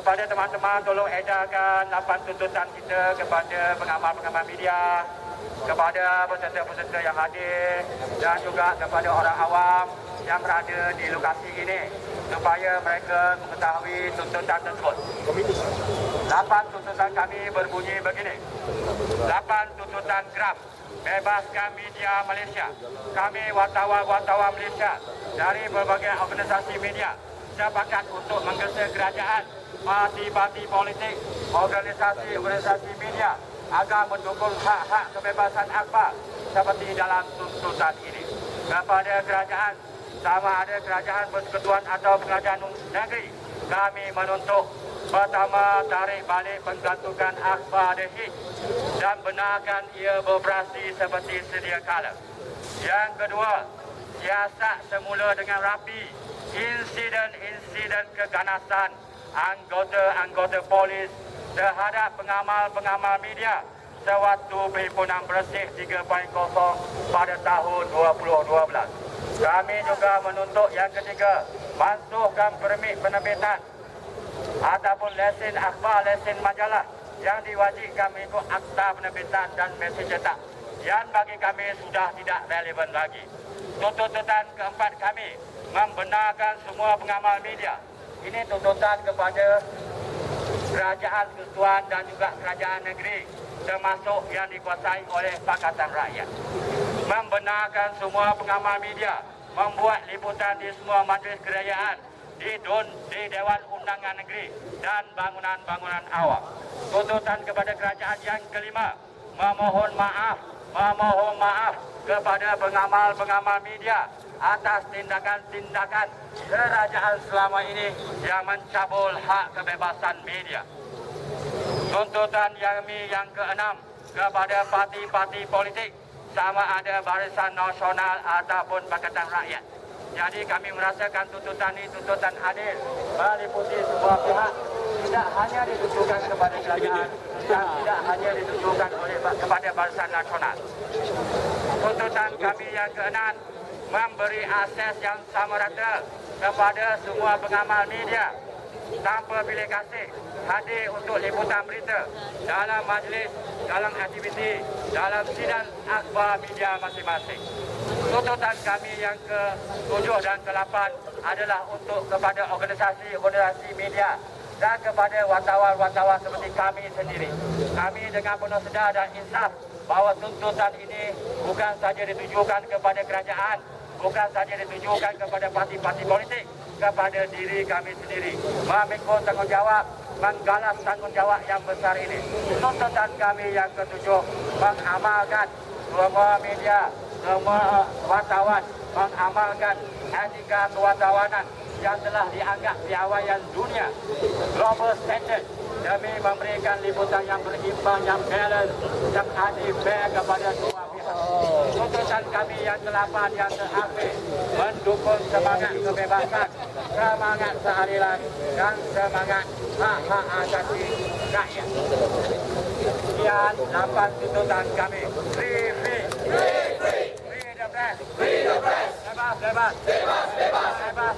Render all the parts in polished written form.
kepada teman-teman tolong edarkan lapan tuntutan kita kepada pengamal-pengamal media, kepada peserta-peserta yang hadir dan juga kepada orang awam yang berada di lokasi ini supaya mereka mengetahui tuntutan tersebut. 8 tuntutan kami berbunyi begini. 8 tuntutan geram. Bebaskan media Malaysia. Kami wartawan-wartawan Malaysia dari berbagai organisasi media sepakat untuk menggesa kerajaan, parti-parti politik, organisasi-organisasi media agar mendukung hak-hak kebebasan akhbar seperti dalam tuntutan ini. Kepada kerajaan, sama ada kerajaan persekutuan atau kerajaan negeri, kami menuntut pertama, tarik balik penggantungan akhbar The Hit dan benarkan ia beroperasi seperti sedia kala. Yang kedua, siasat semula dengan rapi insiden-insiden keganasan anggota-anggota polis terhadap pengamal-pengamal media sewaktu perhimpunan bersih 3.0 pada tahun 2012. Kami juga menuntut yang ketiga, mansuhkan permit penerbitan ataupun lesen akhbar, lesen majalah yang diwajibkan mengikut akta penerbitan dan mesej cetak yang bagi kami sudah tidak relevan lagi. Tuntutan keempat kami, membenarkan semua pengamal media. Ini tuntutan kepada kerajaan persekutuan dan juga kerajaan negeri termasuk yang dikuasai oleh Pakatan Rakyat. Membenarkan semua pengamal media membuat liputan di semua majlis kerajaan, di Dewan Undangan Negeri dan bangunan-bangunan awam. Tuntutan kepada kerajaan yang kelima, memohon maaf kepada pengamal-pengamal media atas tindakan-tindakan kerajaan selama ini yang mencabul hak kebebasan media. Tuntutan yang keenam kepada parti-parti politik, sama ada Barisan Nasional ataupun Pakatan Rakyat. Jadi kami merasakan tuntutan ini tuntutan adil meliputi semua pihak, tidak hanya ditujukan kepada kerajaan dan tidak hanya ditujukan kepada Barisan Nasional. Tuntutan kami yang keenam, memberi akses yang sama rata kepada semua pengamal media tanpa pilih kasih, hadir untuk liputan berita dalam majlis, dalam aktiviti, dalam sidang akhbar media masing-masing. Tuntutan kami yang ke-7 dan ke-8 adalah untuk kepada organisasi media dan kepada wartawan-wartawan seperti kami sendiri. Kami dengan penuh sedar dan insaf bahawa tuntutan ini bukan saja ditujukan kepada kerajaan, bukan saja ditujukan kepada parti-parti politik, kepada diri kami sendiri. Memikul tanggungjawab, menggalas tanggungjawab yang besar ini. Tuntutan kami yang ke-7, mengamalkan semua media, semua wartawan, mengamalkan etika kewartawanan yang telah dianggap piawaian dunia, global standard, demi memberikan liputan yang berimbang, yang balance, yang adil, fair kepada semua pihak. Tuntutan kami yang ke-8 yang terakhir, mendukung semangat kebebasan, semangat keadilan dan semangat hak-hak asasi rakyat. Sekian 8 tuntutan kami. Free the press. Bebas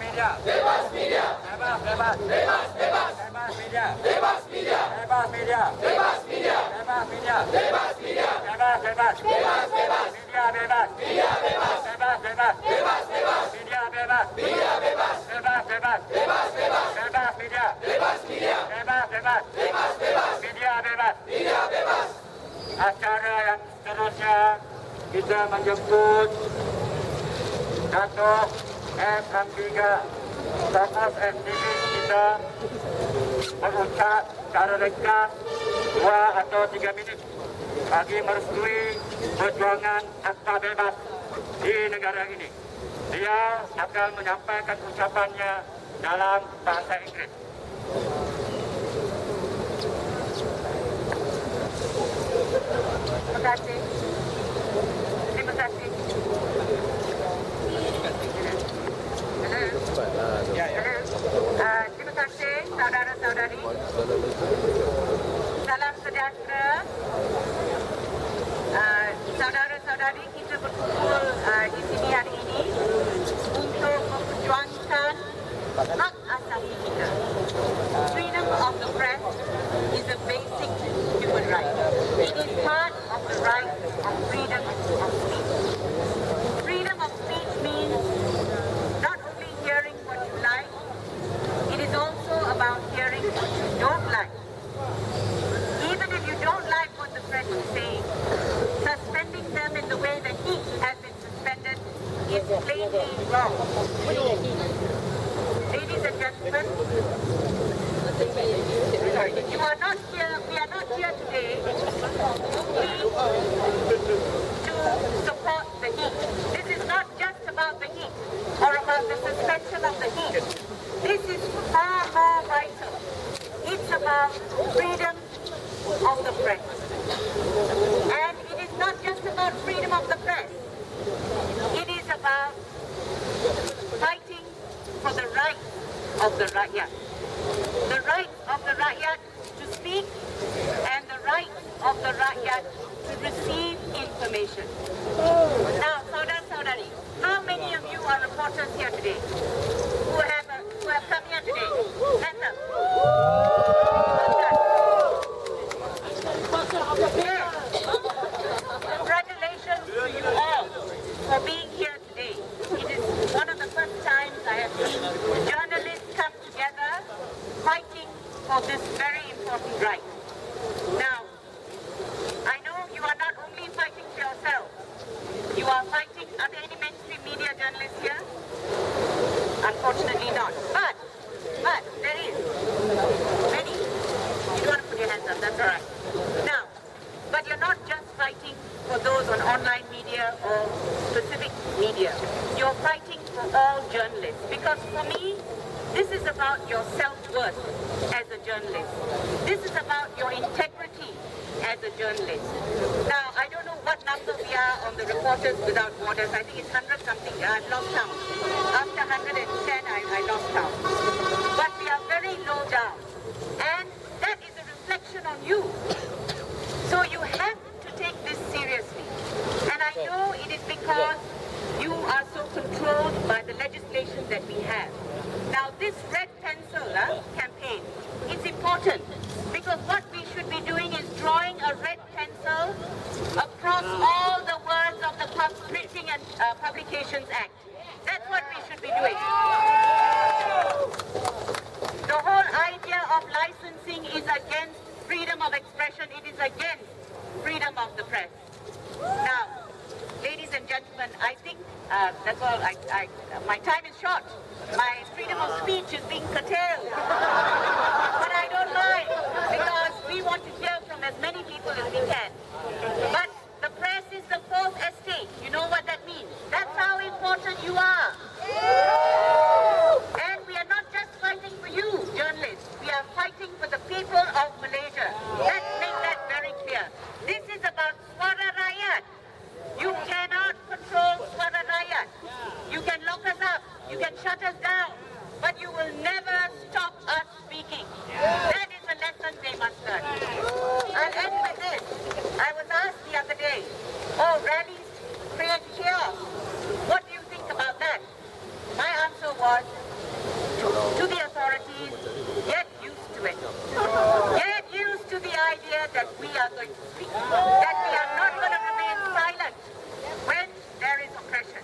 media. Bebas media. Bebas media. Bebas media. Bebas media. Bebas media. Bebas media. Bebas media. Bebas media. Bebas bebas. Bebas bebas. Media bebas. Media bebas. Bebas bebas. Bebas bebas. Media bebas. Media bebas. Bebas bebas. Bebas bebas. Bebas media. Bebas media. Bebas bebas. Bebas bebas. Media bebas. Media bebas. Acara yang seterusnya kita menjemput Dato' M3, tokoh aktivis kita, berucap secara ringkas 2 atau 3 minit bagi merestui perjuangan akta bebas di negara ini. Dia akan menyampaikan ucapannya dalam bahasa Inggeris. Terima kasih. Terima kasih. Terima kasih saudara-saudari. Salam sejahtera. Saudara-saudari, kita berkumpul di sini hari ini untuk memperjuangkan hak asasi kita, freedom of freedom of the press. And it is not just about freedom of the press. It is about fighting for the rights of the rakyat. The rights of the rakyat to speak and the rights of the rakyat to receive information. Now, Saudara-saudari, how many of you are reporters here today? Who have come here today? Hands up. Yes. Congratulations to you all for being here today. It is one of the first times I have seen journalists come together fighting for this very important right. Now, I know you are not only fighting for yourselves, you are fighting, are there any mainstream media journalists here? Unfortunately not. But there is. Many. You don't want to put your hands up, that's alright. Now, but you're not just fighting for those on online media or specific media. You're fighting for all journalists. Because for me, this is about your self-worth as a journalist. This is about your integrity as a journalist. Now, I don't know what number we are on the Reporters Without Borders. I think it's 100 something. I've lost count. After 110, I lost count. But we are very low down. And that is a reflection on you. So you have to take this seriously. And I know it is because you are so controlled by the legislation that we have. Now this red pencil campaign, it's important because what we should be doing is drawing a red pencil across all the words of the Printing and Publications Act. That's what we should be doing. The whole idea of licensing is against freedom of expression. It is against freedom of the press. Now, ladies and gentlemen, I think that's all. My time is short. My freedom of speech is being curtailed. But I don't mind because we want to hear from as many people as we can. But the press is the fourth estate. You know what that means? That's how important you are. And we are not just fighting for you, journalists. We are fighting for the people of Malaysia. Let's make that very clear. This is about Suara Rakyat. You cannot control Suara Rakyat. You can lock us up. You can shut us down. But you will never stop us speaking. That is a lesson they must learn. I'll end with this. I was asked the other day, rallies create chaos. What do you think about that? My answer was, to the authorities, get used to it. Get used to the idea that we are going to speak. That we are not going to remain silent when there is oppression.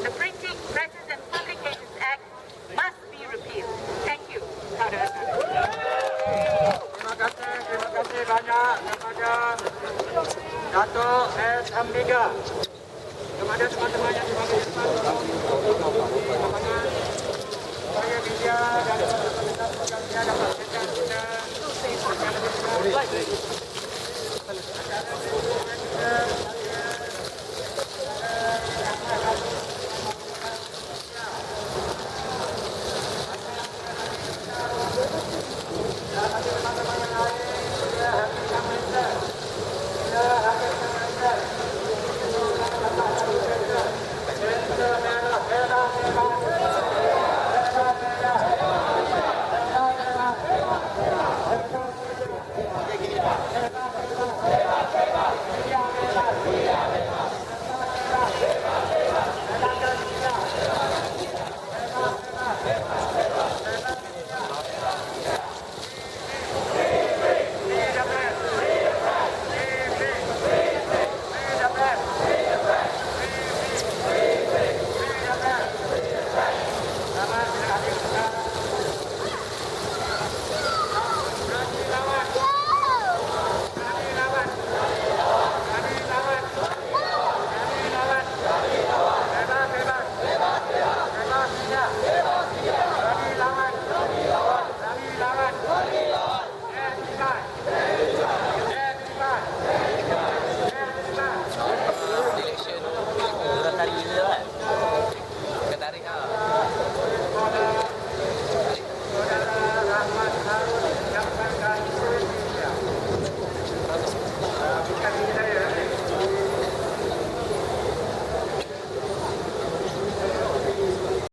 The Printing, Presses and Publications Act must be repealed. Thank you. Terima kasih banyak kepada Dato' S. Amniga, kepada teman-teman yang sebagai supaya media dan teman-teman dapat